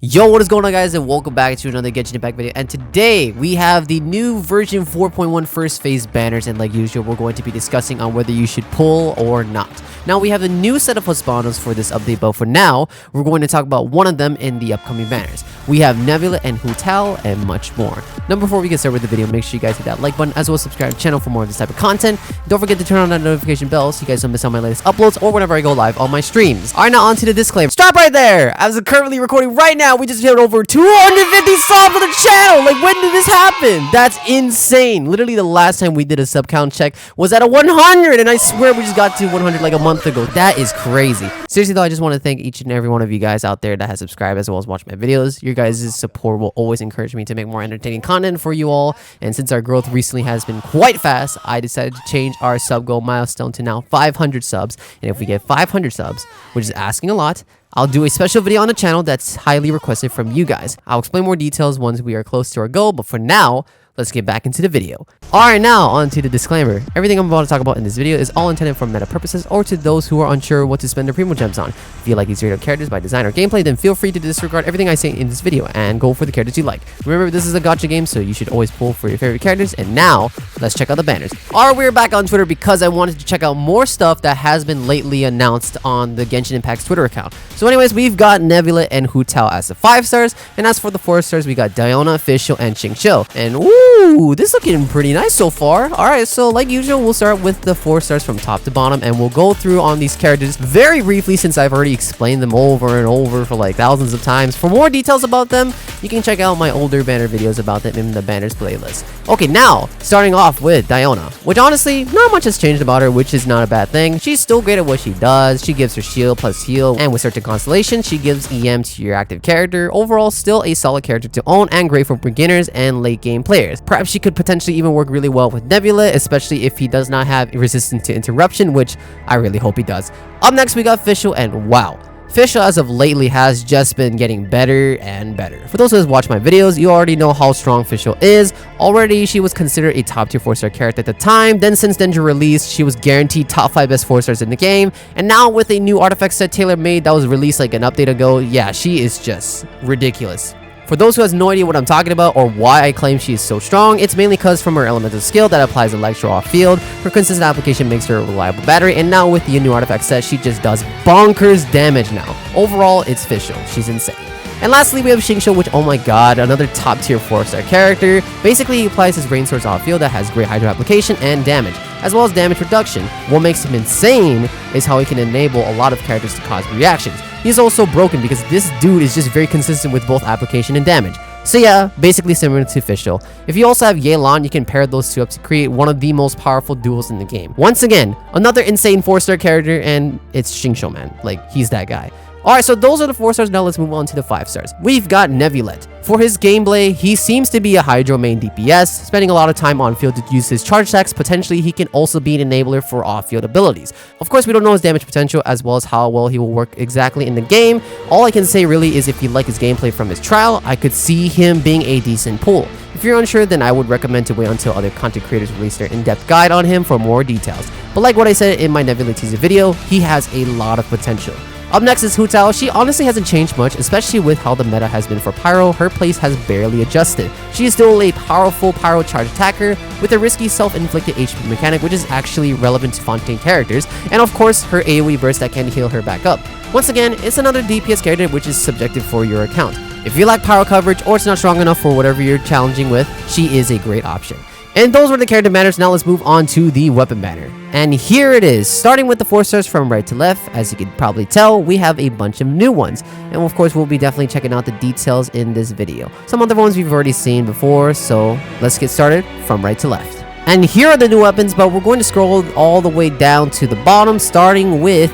Yo, what is going on, guys, and welcome back to another Genshin Impact video. And today we have the new version 4.1 first phase banners, and like usual we're going to be discussing on whether you should pull or not. Now we have a new set of husbandos for this update, but for now we're going to talk about one of them in the upcoming banners. We have Neuvillette and Hutao and much more. Now before we get started with the video, make sure you guys hit that like button as well as subscribe to the channel for more of this type of content. Don't forget to turn on that notification bell so you guys don't miss out my latest uploads or whenever I go live on my streams. Alright, now on to the disclaimer. Stop right there! As I'm currently recording right now, we just hit over 250 subs on the channel. Like, when did this happen? That's insane. Literally the last time we did a sub count check was at a 100, and I swear we just got to 100 like a month ago. That is crazy. Seriously though, I just want to thank each and every one of you guys out there that has subscribed as well as watched my videos. Your guys' support will always encourage me to make more entertaining content for you all, and since our growth recently has been quite fast, I decided to change our sub goal milestone to now 500 subs. And if we get 500 subs, which is asking a lot, I'll do a special video on the channel that's highly requested from you guys. I'll explain more details once we are close to our goal, but for now, let's get back into the video. Alright, now on to the disclaimer. Everything I'm about to talk about in this video is all intended for meta purposes or to those who are unsure what to spend their primo gems on. If you like these random characters by design or gameplay, then feel free to disregard everything I say in this video and go for the characters you like. Remember, this is a gacha game, so you should always pull for your favorite characters. And now, let's check out the banners. Alright, we're back on Twitter because I wanted to check out more stuff that has been lately announced on the Genshin Impact's Twitter account. So anyways, we've got Neuvillette and Hutao as the 5 stars, and as for the 4 stars, we got Diona, Fischl, and Xingqiu. And ooh, this is looking pretty nice so far. Alright, so like usual, we'll start with the 4 stars from top to bottom, and we'll go through on these characters very briefly since I've already explained them over and over for like thousands of times. For more details about them, you can check out my older banner videos about them in the banners playlist. Okay, now, starting off with Diona, which honestly, not much has changed about her, which is not a bad thing. She's still great at what she does. She gives her shield plus heal, and with certain constellations, she gives EM to your active character. Overall, still a solid character to own and great for beginners and late game players. Perhaps she could potentially even work really well with Neuvillette, especially if he does not have resistance to interruption, which I really hope he does. Up next, we got Fischl, and wow, Fischl as of lately has just been getting better and better. For those who have watched my videos, you already know how strong Fischl is. Already, she was considered a top tier 4-star character at the time. Then since Denja released, she was guaranteed top 5 best 4 stars in the game. And now with a new artifact set tailor-made that was released like an update ago, yeah, she is just ridiculous. For those who has no idea what I'm talking about or why I claim she is so strong, it's mainly because from her elemental skill that applies electro off field, her consistent application makes her a reliable battery, and now with the new artifact set, she just does bonkers damage now. Overall, it's Fischl. She's insane. And lastly, we have Xingqiu, which, oh my god, another top tier 4-star character. Basically, he applies his rain source off field that has great hydro application and damage, as well as damage reduction. What makes him insane is how he can enable a lot of characters to cause reactions. He's also broken because this dude is just very consistent with both application and damage. So yeah, basically similar to Fischl. If you also have Yelan, you can pair those two up to create one of the most powerful duels in the game. Once again, another insane 4-star character, and it's Xingqiu, man. Like, he's that guy. Alright, so those are the 4 stars. Now let's move on to the 5 stars. We've got Neuvillette. For his gameplay, he seems to be a Hydro main DPS, spending a lot of time on field to use his charge attacks. Potentially, he can also be an enabler for off-field abilities. Of course, we don't know his damage potential as well as how well he will work exactly in the game. All I can say really is if you like his gameplay from his trial, I could see him being a decent pull. If you're unsure, then I would recommend to wait until other content creators release their in-depth guide on him for more details. But like what I said in my Neuvillette teaser video, he has a lot of potential. Up next is Hutao. She honestly hasn't changed much, especially with how the meta has been for Pyro. Her place has barely adjusted. She is still a powerful Pyro charge attacker with a risky self-inflicted HP mechanic, which is actually relevant to Fontaine characters, and of course her AoE burst that can heal her back up. Once again, it's another DPS character which is subjective for your account. If you lack Pyro coverage or it's not strong enough for whatever you're challenging with, she is a great option. And those were the character banners. Now let's move on to the weapon banner. And here it is, starting with the 4 stars from right to left. As you can probably tell, we have a bunch of new ones. And of course, we'll be definitely checking out the details in this video. Some other ones we've already seen before, so let's get started from right to left. And here are the new weapons, but we're going to scroll all the way down to the bottom, starting with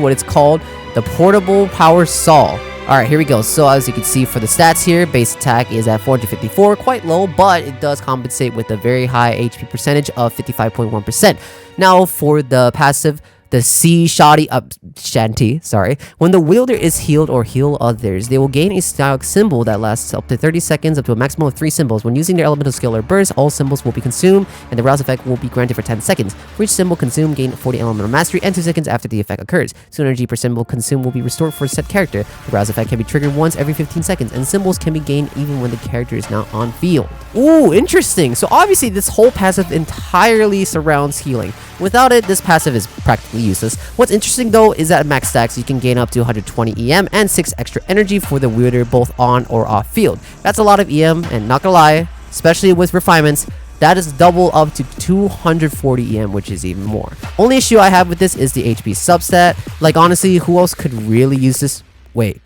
what it's called, the Portable Power Saw. Alright, here we go. So as you can see for the stats here, base attack is at 454, quite low, but it does compensate with a very high HP percentage of 55.1%. Now for the passive, the sea shanty shanty, sorry. When the wielder is healed or heal others, they will gain a static symbol that lasts up to 30 seconds, up to a maximum of 3 symbols. When using their elemental skill or burst, all symbols will be consumed, and the rouse effect will be granted for 10 seconds. For each symbol consumed, gain 40 elemental mastery, and 2 seconds after the effect occurs. So energy per symbol consumed will be restored for a set character. The rouse effect can be triggered once every 15 seconds, and symbols can be gained even when the character is not on field. Ooh, interesting. So obviously this whole passive entirely surrounds healing. Without it, this passive is practically useless. What's interesting though is that at max stacks, you can gain up to 120 EM and 6 extra energy for the wielder both on or off field. That's a lot of EM, and not gonna lie, especially with refinements, that is double up to 240 EM, which is even more. Only issue I have with this is the HP substat. Like honestly, who else could really use this? Wait.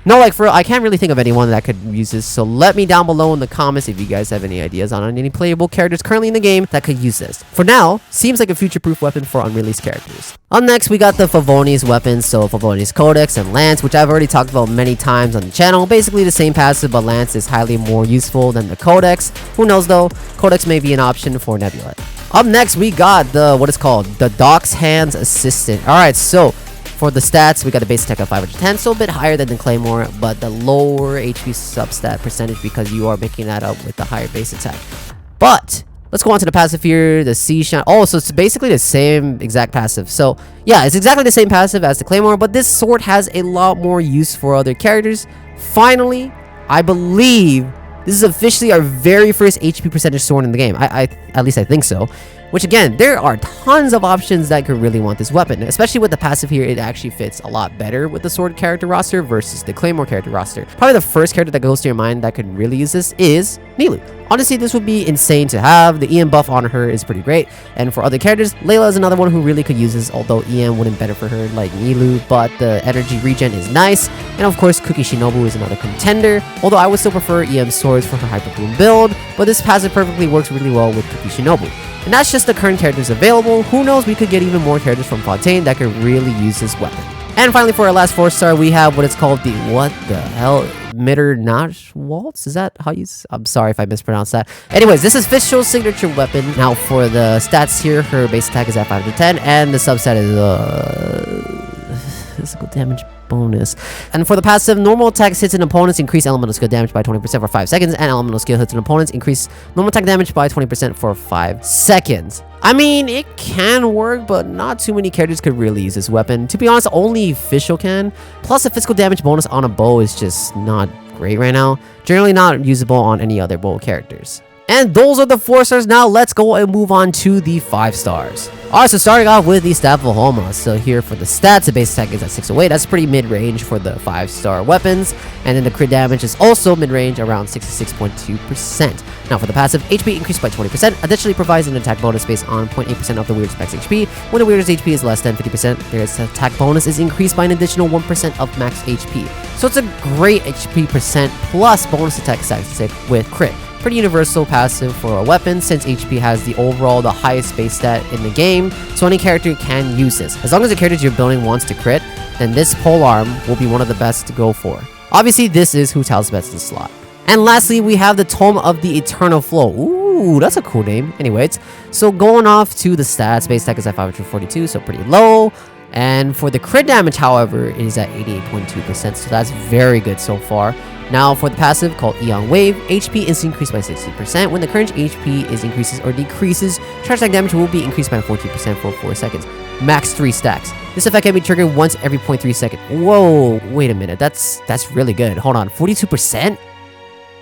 No, like for real, I can't really think of anyone that could use this, so let me down below in the comments if you guys have any ideas on any playable characters currently in the game that could use this. For now, seems like a future-proof weapon for unreleased characters. Up next, we got the Favoni's weapons, so Favoni's Codex and Lance, which I've already talked about many times on the channel. Basically the same passive, but Lance is highly more useful than the Codex. Who knows though, Codex may be an option for Neuvillette. Up next, we got the, what is called, the Dockhand Assistant. Alright, so for the stats, we got a base attack of 510, so a bit higher than the Claymore, but the lower HP substat percentage because you are making that up with the higher base attack. But let's go on to the passive here, the Sea Shine. Oh, so it's basically the same exact passive. So yeah, it's exactly the same passive as the Claymore, but this sword has a lot more use for other characters. Finally, I believe this is officially our very first HP percentage sword in the game. At least I think so. Which again, there are tons of options that could really want this weapon. Especially with the passive here, it actually fits a lot better with the sword character roster versus the Claymore character roster. Probably the first character that goes to your mind that could really use this is Nilou. Honestly, this would be insane to have. The EM buff on her is pretty great. And for other characters, Layla is another one who really could use this, although EM wouldn't better for her like Nilou, but the energy regen is nice. And of course, Cookie Shinobu is another contender, although I would still prefer EM swords for her Hyper Bloom build, but this passive perfectly works really well with Cookie Shinobu. And that's just the current characters available. Who knows, we could get even more characters from Fontaine that could really use this weapon. And finally, for our last 4-star, we have what it's called the, what the hell, MItternachts Waltz? Is that how you... I'm sorry if I mispronounced that. Anyways, this is Fischl's signature weapon. Now, for the stats here, her base attack is at 5 to 10, and the substat is physical damage bonus. And for the passive, normal attacks hits an opponent's increase elemental skill damage by 20% for 5 seconds, and elemental skill hits an opponent's increase normal attack damage by 20% for 5 seconds. I mean, it can work, but not too many characters could really use this weapon. To be honest, only Fischl can. Plus, the physical damage bonus on a bow is just not great right now. Generally not usable on any other bow characters. And those are the 4 stars. Now let's go and move on to the 5 stars. Alright, so starting off with the Staff of Homa. So here for the stats, the base attack is at 608. That's pretty mid-range for the 5-star weapons. And then the crit damage is also mid-range, around 66.2%. Now for the passive, HP increased by 20%. Additionally provides an attack bonus based on 0.8% of the wielder's max HP. When the wielder's HP is less than 50%, their attack bonus is increased by an additional 1% of max HP. So it's a great HP percent plus bonus attack statistic with crit. Pretty universal passive for a weapon since HP has the highest base stat in the game, so any character can use this. As long as the character you're building wants to crit, then this polearm will be one of the best to go for. Obviously, this is who tells best in slot. And lastly, we have the Tome of the Eternal Flow. Ooh, that's a cool name. Anyways, so going off to the stats, base attack is at 542, so pretty low. And for the crit damage, however, it is at 88.2%, so that's very good so far. Now for the passive called Eon Wave, HP is increased by 60%. When the current HP is increases or decreases, charge attack damage will be increased by 14% for 4 seconds. Max 3 stacks. This effect can be triggered once every 0.3 seconds. Whoa, wait a minute. That's really good. Hold on, 42%?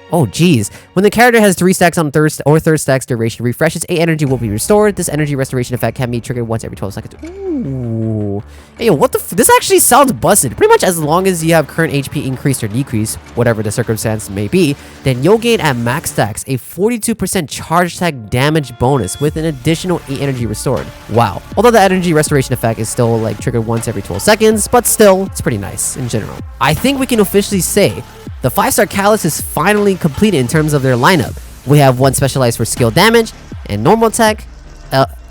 Oh geez. When the character has 3 stacks on third stack's duration refreshes, 8 energy will be restored. This energy restoration effect can be triggered once every 12 seconds. Ooh. Hey, yo, what the this actually sounds busted. Pretty much as long as you have current HP increased or decreased, whatever the circumstance may be, then you'll gain at max stacks a 42% charge attack damage bonus with an additional 8 energy restored. Wow. Although the energy restoration effect is still like triggered once every 12 seconds, but still, it's pretty nice in general. I think we can officially say the 5-star Callus is finally completed in terms of their lineup. We have one specialized for skill damage and normal attack.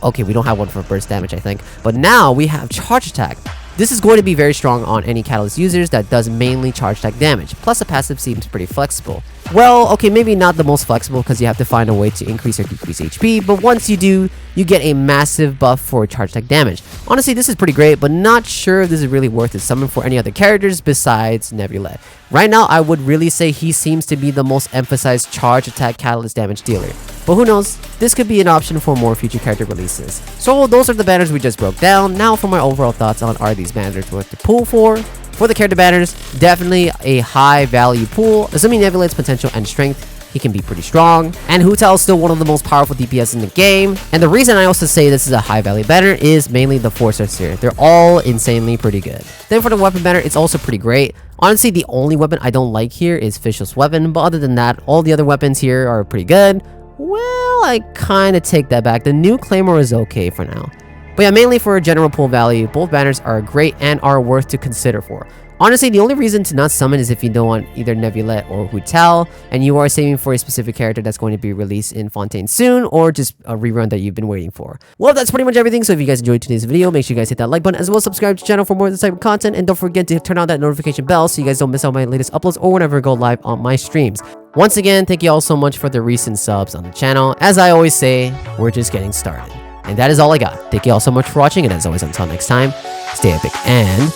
Okay, we don't have one for burst damage, I think. But now we have charge attack. This is going to be very strong on any Catalyst users that does mainly charge attack damage. Plus the passive seems pretty flexible. well, okay, maybe not the most flexible because you have to find a way to increase or decrease HP, but once you do, you get a massive buff for charge attack damage. Honestly, this is pretty great, but not sure if this is really worth to summon for any other characters besides Neuvillette. Right now, I would really say he seems to be the most emphasized charge attack catalyst damage dealer. But who knows, this could be an option for more future character releases. So those are the banners we just broke down. Now for my overall thoughts on are these banners worth to pull for? For the character banners, definitely a high value pool, assuming Neuvillette's potential and strength. He can be pretty strong, and Hu Tao is still one of the most powerful DPS in the game. And the reason I also say this is a high value banner is mainly the 4-stars here. They're all insanely pretty good. Then for the weapon banner, it's also pretty great. Honestly, the only weapon I don't like here is Fischl's weapon, but other than that, all the other weapons here are pretty good. Well, I kind of take that back. The new Claymore is okay for now. But yeah, mainly for general pool value, both banners are great and are worth to consider for. Honestly, the only reason to not summon is if you don't want either Neuvillette or Hu Tao, and you are saving for a specific character that's going to be released in Fontaine soon, or just a rerun that you've been waiting for. Well, that's pretty much everything, so if you guys enjoyed today's video, make sure you guys hit that like button, as well as subscribe to the channel for more of this type of content, and don't forget to turn on that notification bell so you guys don't miss out my latest uploads or whenever I go live on my streams. Once again, thank you all so much for the recent subs on the channel. As I always say, we're just getting started. And that is all I got. Thank you all so much for watching, and as always, until next time, stay epic and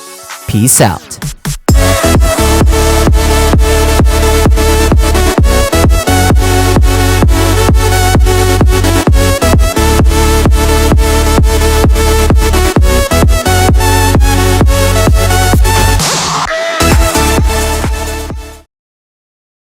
peace out.